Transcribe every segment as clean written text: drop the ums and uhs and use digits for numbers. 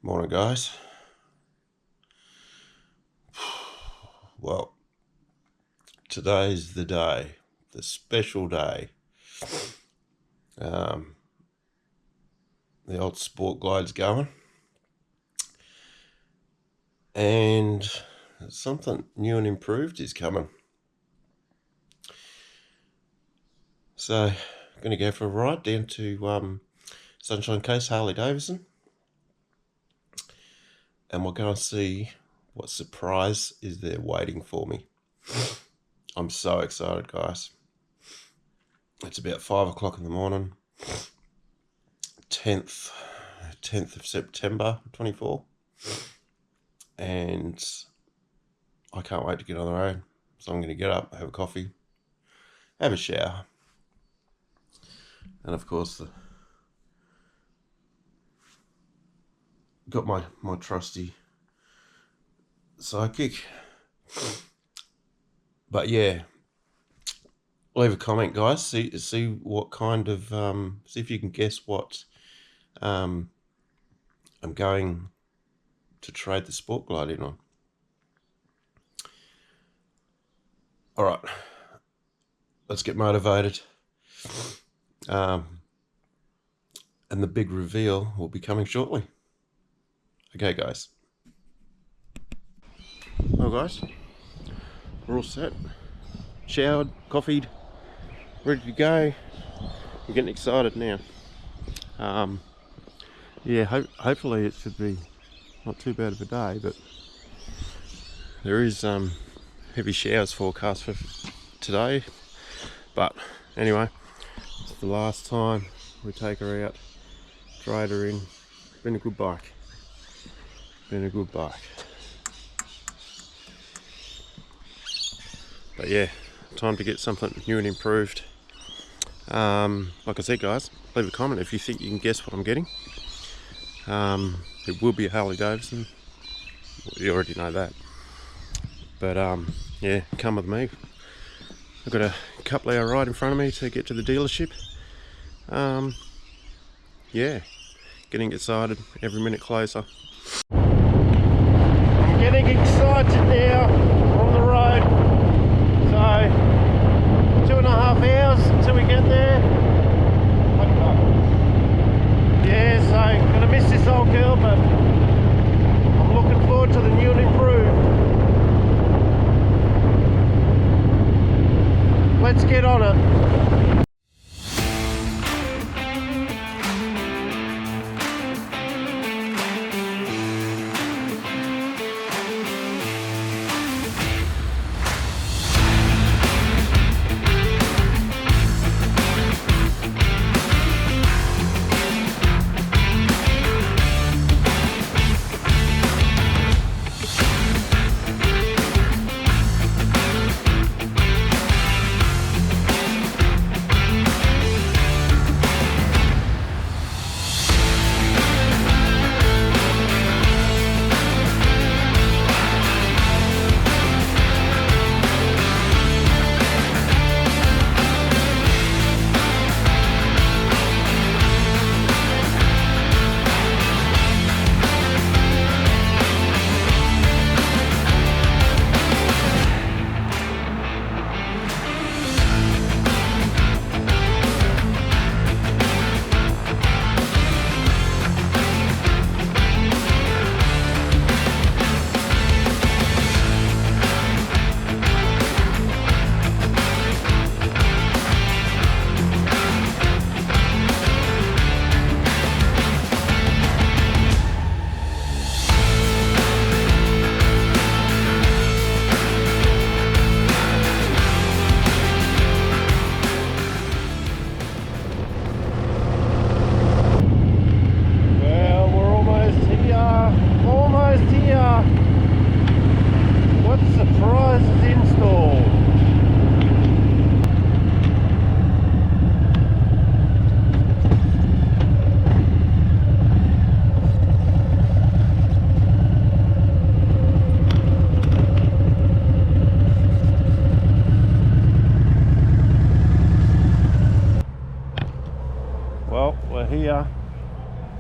Morning, guys. Well, today's the day, the special day. The old sport glide's going, and something new and improved is coming. So, I'm going to go for a ride down to Sunshine Coast Harley Davidson, and we'll go and see what surprise is there waiting for me. I'm so excited, guys. It's about 5 o'clock in the morning, 10th of September 24, and I can't wait to get on the road. So I'm going to get up, have a coffee, have a shower, and of course got my trusty sidekick. But yeah, leave a comment, guys. See what kind of see if you can guess what I'm going to trade the sport glide in on. All right, let's get motivated. And the big reveal will be coming shortly. Okay, guys. Well, guys, we're all set. Showered, coffeed, ready to go. I'm getting excited now. Yeah, hopefully it should be not too bad of a day, but there is heavy showers forecast for today. But anyway, it's the last time we take her out, trade her in. Been a good bike. Been a good bike. But yeah, time to get something new and improved. Like I said, guys, leave a comment if you think you can guess what I'm getting. It will be a Harley Davidson. You already know that. But yeah, come with me. I've got a couple hour ride in front of me to get to the dealership. Yeah, getting excited every minute closer. I'm getting excited now on the road. So 2.5 hours until we get there. Yeah, so gonna miss this old girl, but I'm looking forward to the new and improved. Let's get on it.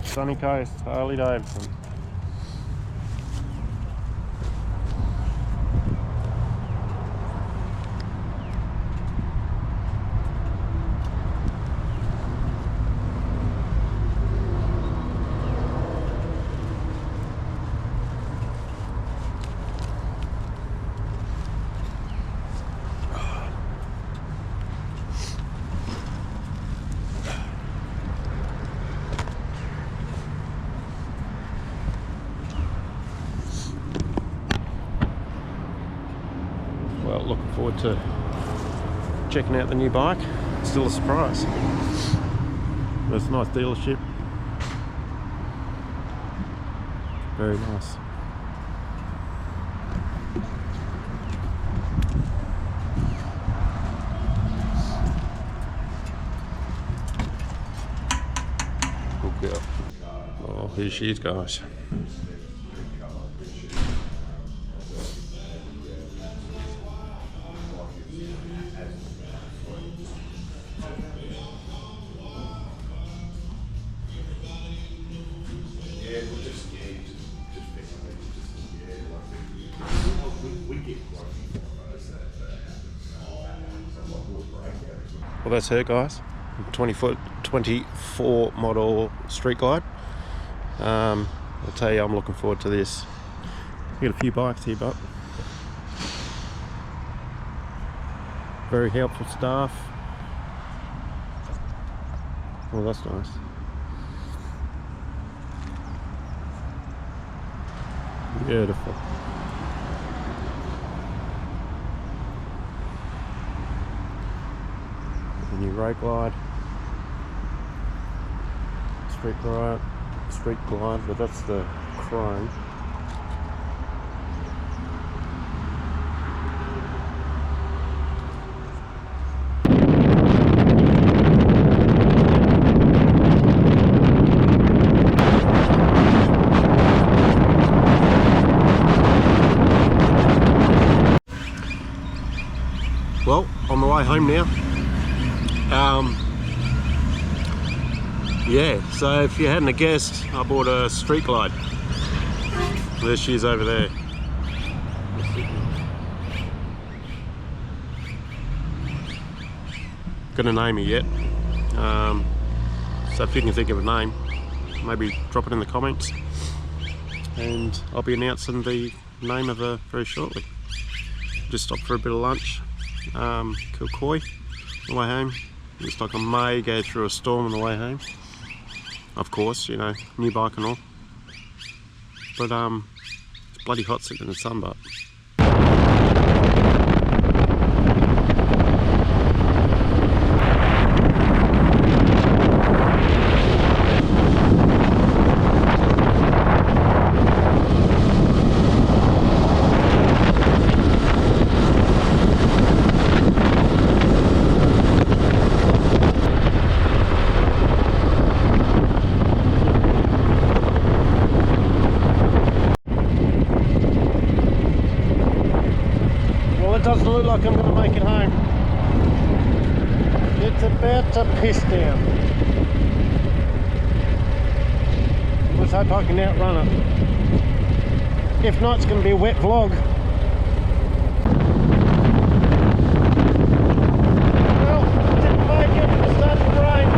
Sunny Coast Harley Davidson. forward to checking out the new bike. Still a surprise. But it's a nice dealership. Very nice. Good girl. Oh, here she is, guys. Well, that's her, guys. 24 model Street Glide. I'll tell you, I'm looking forward to this. Got a few bikes here, but very helpful staff. Well, that's nice. Beautiful. The new road glide. Street glide, but that's the chrome. Well, on the way home now. Yeah, so if you hadn't guessed, I bought a Street Glide. There she is over there. Gonna name her yet. So if you can think of a name, maybe drop it in the comments, and I'll be announcing the name of her very shortly. Just stopped for a bit of lunch. Kilcoy on the way home. Looks like I may go through a storm on the way home. Of course, you know, new bike and all. But it's bloody hot sitting in the sun, but doesn't look like I'm going to make it home. It's about to piss down. Let's hope I can outrun it. If not, it's going to be a wet vlog. Well, didn't make it. It started to rain.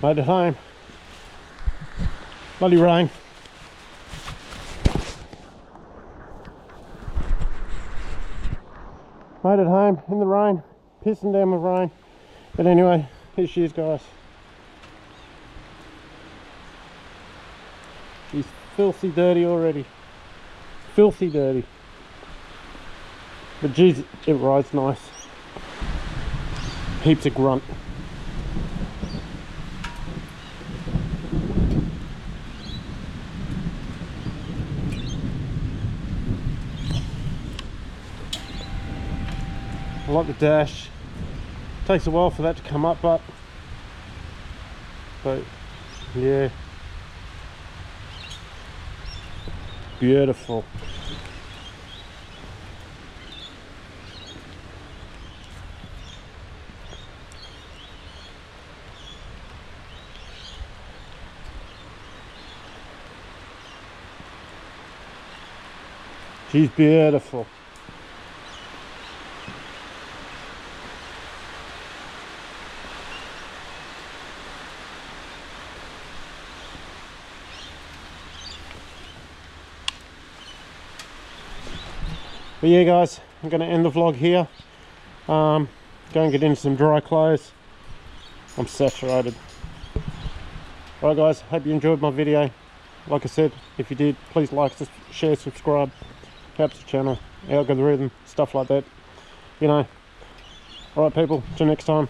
Made it home. Bloody rain. Made it home in the rain, pissing down with rain. But anyway, here she is, guys. She's filthy dirty already. Filthy dirty. But geez, it rides nice. Heaps of grunt. I like the dash. Takes a while for that to come up, but yeah, beautiful. She's beautiful. But yeah guys, I'm going to end the vlog here. Go and get into some dry clothes. I'm saturated. Alright guys, hope you enjoyed my video. Like I said, if you did, please like, share, subscribe. Helps the channel, algorithm, stuff like that. You know. Alright people, till next time.